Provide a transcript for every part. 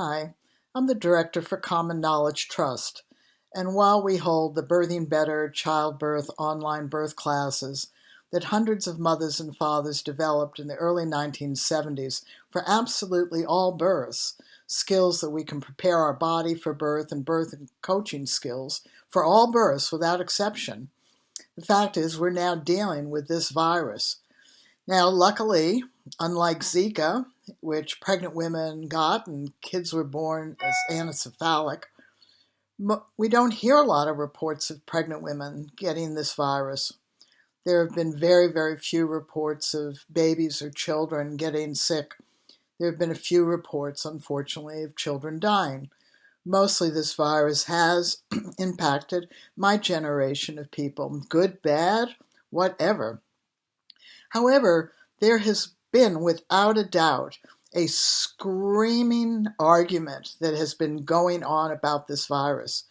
Hi, I'm the Director for Common Knowledge Trust, and while we hold the Birthing Better childbirth online birth classes that hundreds of mothers and fathers developed in the early 1970s for absolutely all births, skills that we can prepare our body for birth and coaching skills for all births without exception, the fact is we're now dealing with this virus. Now, luckily, unlike Zika, which pregnant women got and kids were born as anencephalic, we don't hear a lot of reports of pregnant women getting this virus. There have been very, very few reports of babies or children getting sick. There have been a few reports, unfortunately, of children dying. Mostly this virus has impacted my generation of people, good, bad, whatever. However, there has been, without a doubt, a screaming argument that has been going on about this virus.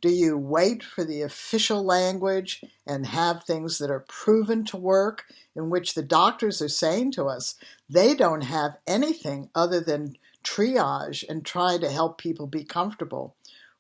Do you wait for the official language and have things that are proven to work, in which the doctors are saying to us they don't have anything other than triage and try to help people be comfortable?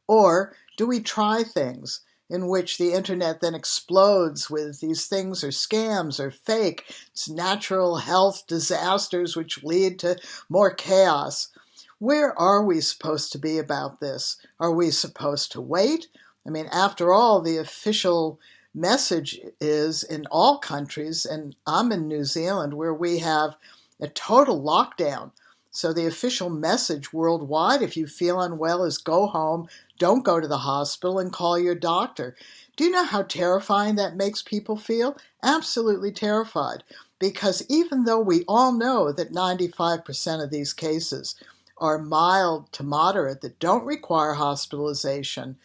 Or do we try things in which the internet then explodes with these things are scams or fake, it's natural health disasters which lead to more chaos? Where are we supposed to be about this? Are we supposed to wait? I mean, after all, the official message is in all countries, and I'm in New Zealand where we have a total lockdown. So the official message worldwide, if you feel unwell, is go home, don't go to the hospital, and call your doctor. Do you know how terrifying that makes people feel? Absolutely terrified. Because even though we all know that 95% of these cases are mild to moderate that don't require hospitalization,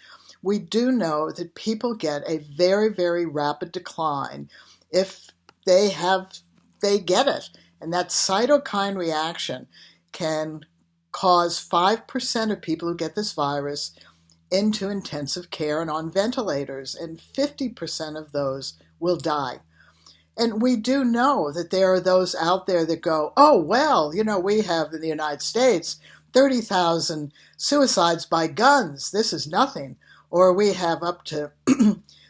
we do know that people get a very, very rapid decline if they get it. And that cytokine reaction can cause 5% of people who get this virus into intensive care and on ventilators, and 50% of those will die. And we do know that there are those out there that go, oh, well, we have in the United States 30,000 suicides by guns. This is nothing. Or we have up to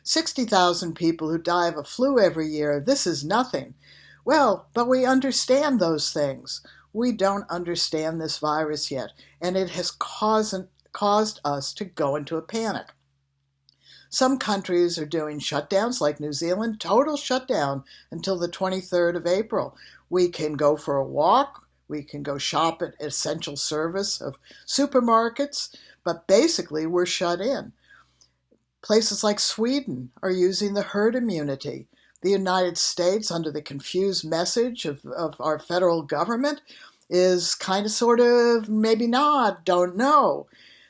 60,000 people who die of a flu every year. This is nothing. Well, but we understand those things. We don't understand this virus yet, and it has caused us to go into a panic. Some countries are doing shutdowns, like New Zealand, total shutdown until the 23rd of April. We can go for a walk, we can go shop at essential service of supermarkets, but basically we're shut in. Places like Sweden are using the herd immunity. The United States, under the confused message of our federal government, is kind of, sort of, maybe not, don't know.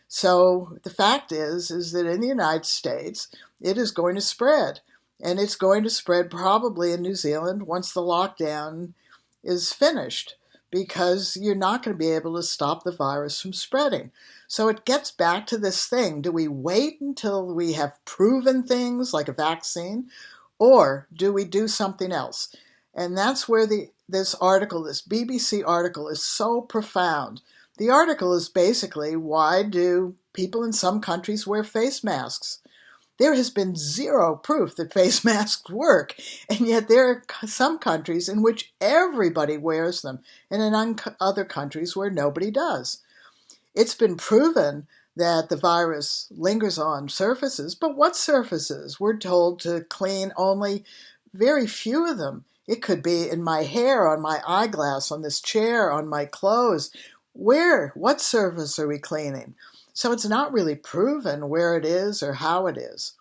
So the fact is that in the United States, it is going to spread. And it's going to spread probably in New Zealand once the lockdown is finished, because you're not going to be able to stop the virus from spreading. So it gets back to this thing. Do we wait until we have proven things like a vaccine? Or do we do something else? And that's where this BBC article is so profound. The article is basically, why do people in some countries wear face masks? There has been zero proof that face masks work, and yet there are some countries in which everybody wears them, and in other countries where nobody does. It's been proven that the virus lingers on surfaces, but what surfaces? We're told to clean only very few of them. It could be in my hair, on my eyeglass, on this chair, on my clothes. Where? What surface are we cleaning? So it's not really proven where it is or how it is.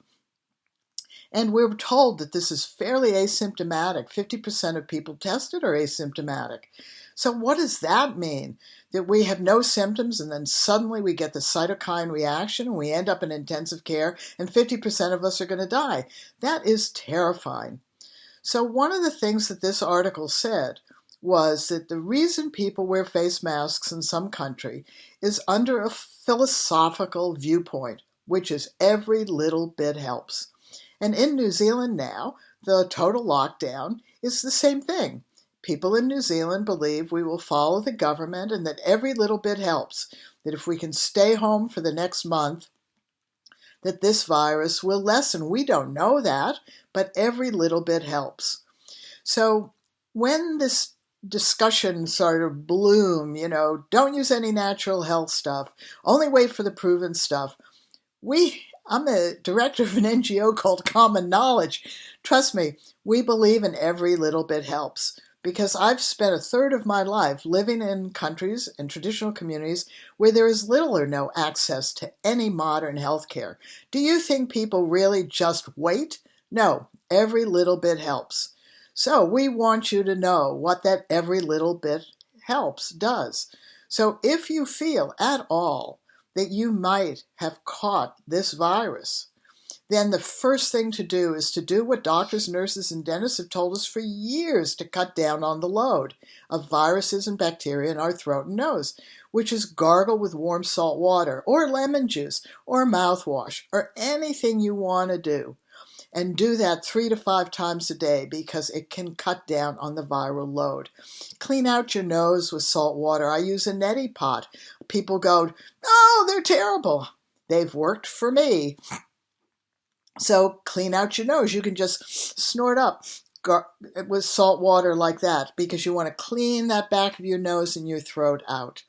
And we're told that this is fairly asymptomatic. 50% of people tested are asymptomatic. So what does that mean? That we have no symptoms and then suddenly we get the cytokine reaction and we end up in intensive care and 50% of us are going to die. That is terrifying. So one of the things that this article said was that the reason people wear face masks in some country is under a philosophical viewpoint, which is every little bit helps. And in New Zealand now, the total lockdown is the same thing. People in New Zealand believe we will follow the government and that every little bit helps, that if we can stay home for the next month, that this virus will lessen. We don't know that, but every little bit helps. So when this discussion sort of bloomed, don't use any natural health stuff, only wait for the proven stuff. I'm the director of an NGO called Common Knowledge. Trust me, we believe in every little bit helps because I've spent a third of my life living in countries and traditional communities where there is little or no access to any modern health care. Do you think people really just wait? No, every little bit helps. So we want you to know what that every little bit helps does. So if you feel at all that you might have caught this virus, then the first thing to do is to do what doctors, nurses, and dentists have told us for years to cut down on the load of viruses and bacteria in our throat and nose, which is gargle with warm salt water or lemon juice or mouthwash or anything you want to do. And do that 3 to 5 times a day because it can cut down on the viral load. Clean out your nose with salt water. I use a neti pot. People go, oh, they're terrible. They've worked for me. So clean out your nose. You can just snort up with salt water like that because you want to clean that back of your nose and your throat out.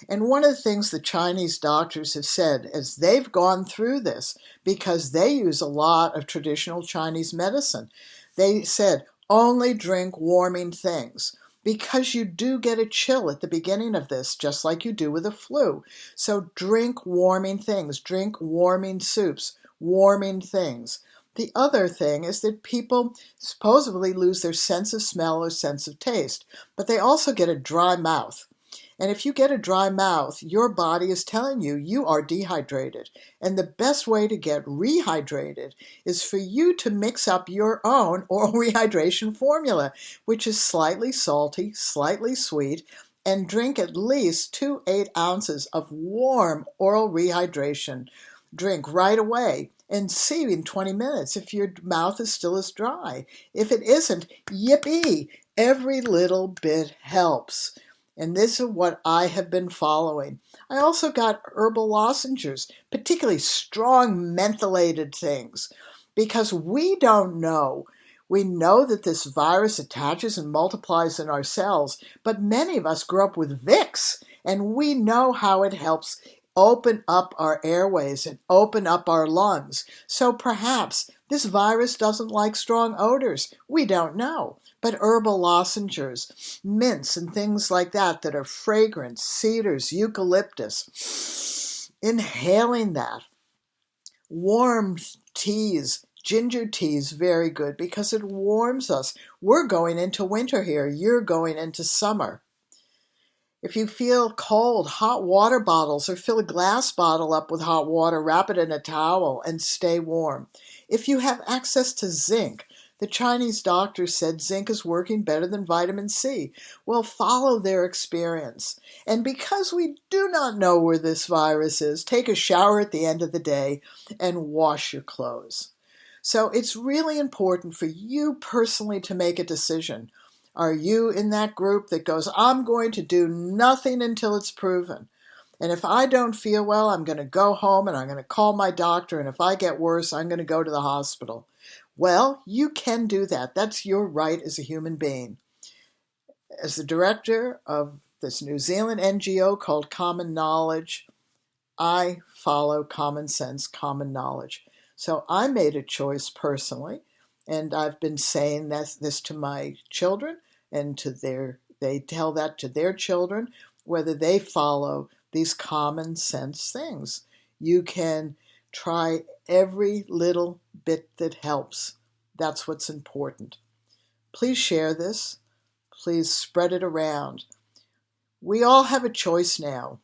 And one of the things the Chinese doctors have said as they've gone through this, because they use a lot of traditional Chinese medicine, they said, only drink warming things, because you do get a chill at the beginning of this, just like you do with a flu. So drink warming things, drink warming soups, warming things. The other thing is that people supposedly lose their sense of smell or sense of taste, but they also get a dry mouth. And if you get a dry mouth, your body is telling you you are dehydrated. And the best way to get rehydrated is for you to mix up your own oral rehydration formula, which is slightly salty, slightly sweet, and drink at least 2 8-ounces of warm oral rehydration. Drink right away and see in 20 minutes if your mouth is still as dry. If it isn't, yippee! Every little bit helps. And this is what I have been following. I also got herbal lozenges, particularly strong mentholated things, because we don't know. We know that this virus attaches and multiplies in our cells, but many of us grew up with Vicks, and we know how it helps open up our airways and open up our lungs. So perhaps this virus doesn't like strong odors. We don't know. But herbal lozenges, mints, and things like that are fragrant, cedars, eucalyptus, inhaling that. Warm teas, ginger tea is very good because it warms us. We're going into winter here. You're going into summer. If you feel cold, hot water bottles, or fill a glass bottle up with hot water, wrap it in a towel, and stay warm. If you have access to zinc, the Chinese doctor said zinc is working better than vitamin C. Well, follow their experience. And because we do not know where this virus is, take a shower at the end of the day and wash your clothes. So it's really important for you personally to make a decision. Are you in that group that goes, I'm going to do nothing until it's proven? And if I don't feel well, I'm going to go home and I'm going to call my doctor. And if I get worse, I'm going to go to the hospital. Well, you can do that. That's your right as a human being. As the director of this New Zealand NGO called Common Knowledge, I follow common sense, common knowledge. So I made a choice personally, and I've been saying this to my children and they tell that to their children, whether they follow these common sense things. You can try every little bit that helps. That's what's important. Please share this. Please spread it around. We all have a choice now,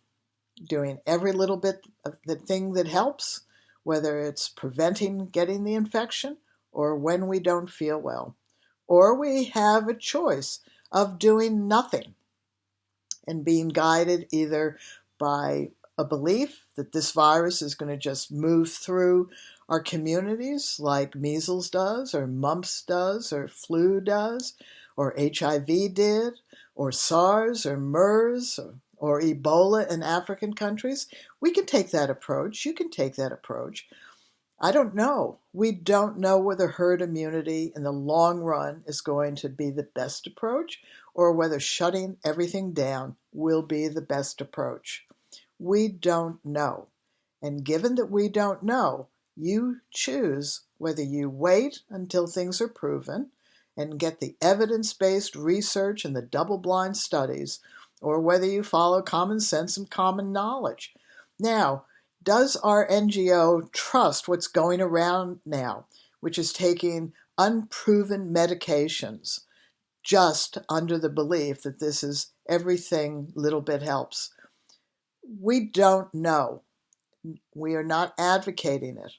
doing every little bit of the thing that helps, whether it's preventing getting the infection or when we don't feel well. Or we have a choice of doing nothing and being guided either by a belief that this virus is going to just move through our communities like measles does or mumps does or flu does, or HIV did, or SARS, or MERS, or Ebola in African countries. We can take that approach. You can take that approach. I don't know. We don't know whether herd immunity in the long run is going to be the best approach or whether shutting everything down will be the best approach. We don't know. And given that we don't know, you choose whether you wait until things are proven and get the evidence-based research and the double-blind studies, or whether you follow common sense and common knowledge. Now, does our NGO trust what's going around now, which is taking unproven medications just under the belief that this is everything little bit helps? We don't know. We are not advocating it.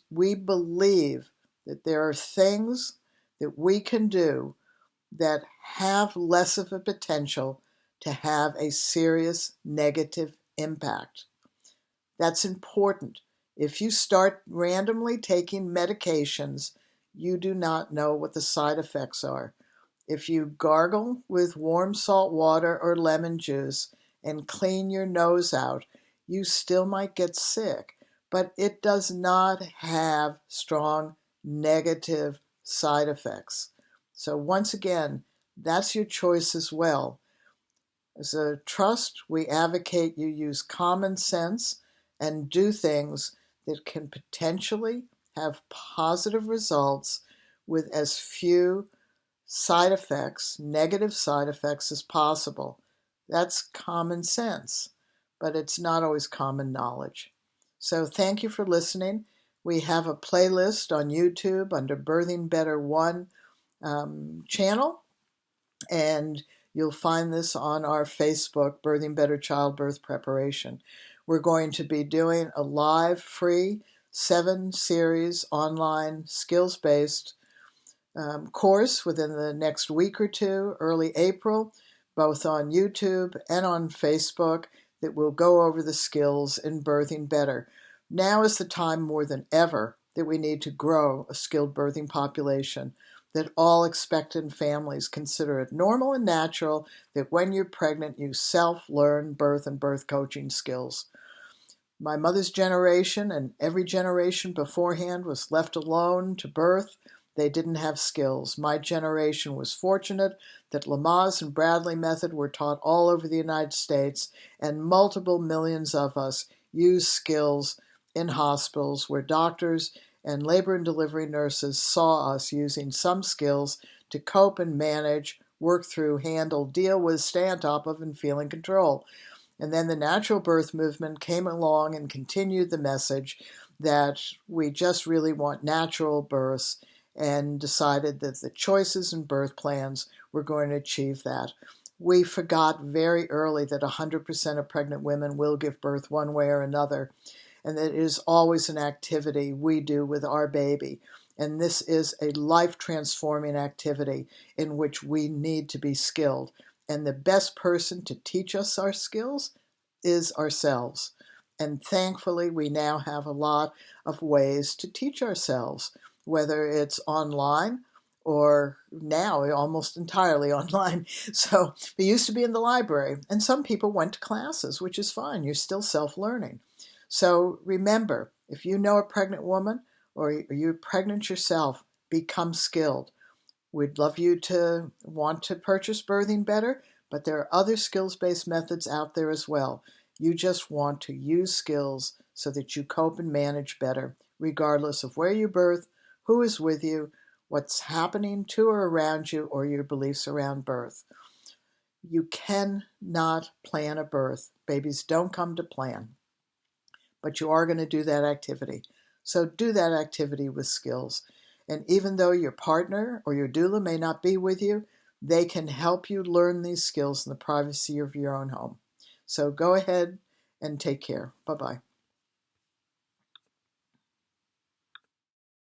We believe that there are things that we can do that have less of a potential to have a serious negative impact. That's important. If you start randomly taking medications, you do not know what the side effects are. If you gargle with warm salt water or lemon juice and clean your nose out, you still might get sick, but it does not have strong negative side effects. So once again, that's your choice as well. As a trust, we advocate you use common sense and do things that can potentially have positive results with as few side effects, negative side effects as possible. That's common sense, but it's not always common knowledge. So thank you for listening. We have a playlist on YouTube under Birthing Better 1 channel, and you'll find this on our Facebook, Birthing Better Childbirth Preparation. We're going to be doing a live, free, 7-series online skills-based course within the next week or two, early April, both on YouTube and on Facebook, that will go over the skills in birthing better. Now is the time more than ever that we need to grow a skilled birthing population, that all expectant families consider it normal and natural that when you're pregnant you self-learn birth and birth coaching skills. My mother's generation and every generation beforehand was left alone to birth. They didn't have skills. My generation was fortunate that Lamaze and Bradley method were taught all over the United States, and multiple millions of us use skills in hospitals where doctors and labor and delivery nurses saw us using some skills to cope and manage, work through, handle, deal with, stay on top of, and feel in control. And then the natural birth movement came along and continued the message that we just really want natural births, and decided that the choices and birth plans were going to achieve that. We forgot very early that 100% of pregnant women will give birth one way or another, and that it is always an activity we do with our baby. And this is a life-transforming activity in which we need to be skilled. And the best person to teach us our skills is ourselves. And thankfully, we now have a lot of ways to teach ourselves, whether it's online or now almost entirely online. So we used to be in the library, and some people went to classes, which is fine. You're still self-learning. So remember, if you know a pregnant woman or you're pregnant yourself, become skilled. We'd love you to want to purchase Birthing Better, but there are other skills-based methods out there as well. You just want to use skills so that you cope and manage better, regardless of where you birth, who is with you, what's happening to or around you, or your beliefs around birth. You cannot plan a birth. Babies don't come to plan, but you are going to do that activity. So do that activity with skills. And even though your partner or your doula may not be with you, they can help you learn these skills in the privacy of your own home. So go ahead and take care. Bye-bye.